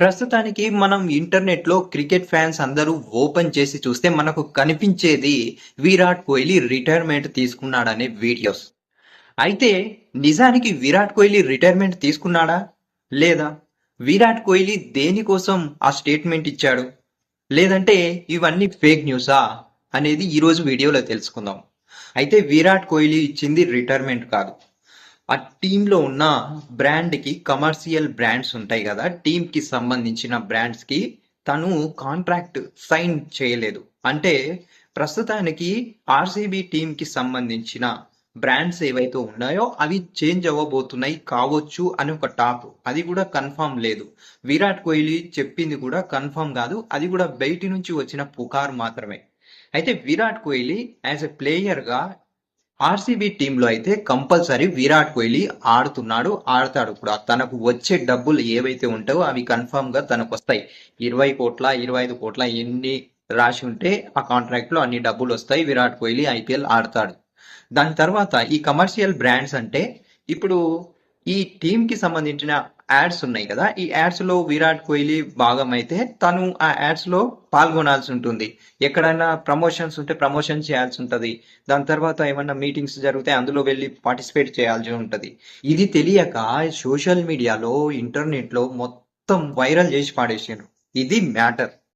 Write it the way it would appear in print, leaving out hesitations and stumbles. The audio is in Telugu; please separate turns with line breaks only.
ప్రస్తుతానికి మనం ఇంటర్నెట్‌లో క్రికెట్ ఫ్యాన్స్ అందరూ ఓపెన్ చేసి చూస్తే మనకు కనిపించేది విరాట్ కోహ్లీ రిటైర్మెంట్ తీసుకున్నాడనే వీడియోస్. అయితే నిజానికి విరాట్ కోహ్లీ రిటైర్మెంట్ తీసుకున్నాడా? లేదా? విరాట్ కోహ్లీ దేనికోసం ఆ స్టేట్మెంట్ ఇచ్చాడు? లేదంటే ఇవన్నీ ఫేక్ న్యూసా? అనేది ఈరోజు వీడియోలో తెలుసుకుందాం. అయితే విరాట్ కోహ్లీ ఇచ్చింది రిటైర్మెంట్ కాదు. ఆ టీంలో ఉన్న బ్రాండ్‌కి కమర్షియల్ బ్రాండ్స్ ఉంటాయి గదా! టీమ్‌కి సంబంధించిన బ్రాండ్స్‌కి తను కాంట్రాక్ట్ సైన్ చేయలేదు. అంటే ప్రస్తుతానికి ఆర్‌సీబీ టీమ్‌కి సంబంధించిన బ్రాండ్స్ ఏవైతే ఉన్నాయో అవి చేంజ్ అవ్వబోతున్నాయి కావచ్చు అని ఒక టాక్. అది కూడా కన్ఫర్మ్ లేదు. విరాట్ కోహ్లీ చెప్పింది కూడా కన్ఫర్మ్ కాదు. అది కూడా బయటి నుంచి వచ్చిన పుకారు మాత్రమే. అయితే విరాట్ కోహ్లీ యాస్ ఎ ప్లేయర్‌గా ఆర్సీబీ టీంలో అయితే కంపల్సరీ విరాట్ కోహ్లీ ఆడతాడు కూడా. తనకు వచ్చే డబ్బులు ఏవైతే ఉంటాయో అవి కన్ఫర్మ్ గా తనకు వస్తాయి. 20 కోట్ల 25 కోట్ల ఎన్ని రాసి ఉంటే ఆ కాంట్రాక్ట్ లో అన్ని డబ్బులు వస్తాయి. విరాట్ కోహ్లీ ఐపీఎల్ ఆడతాడు. దాని తర్వాత ఈ కమర్షియల్ బ్రాండ్స్ అంటే ఇప్పుడు ఈ టీమ్ కి సంబంధించిన యాడ్స్ ఉన్నాయి కదా, ఈ యాడ్స్ లో విరాట్ కోహ్లీ భాగం అయితే తను ఆ యాడ్స్ లో పాల్గొనాల్సి ఉంటుంది. ఎక్కడైనా ప్రమోషన్స్ ఉంటే ప్రమోషన్ చేయాల్సి ఉంటది. దాని తర్వాత ఏమన్నా మీటింగ్స్ జరిగితే అందులో వెళ్ళి పార్టిసిపేట్ చేయాల్సి ఉంటది. ఇది తెలియక సోషల్ మీడియాలో ఇంటర్నెట్ లో మొత్తం వైరల్ చేసి పాడేసారు. ఇది మ్యాటర్.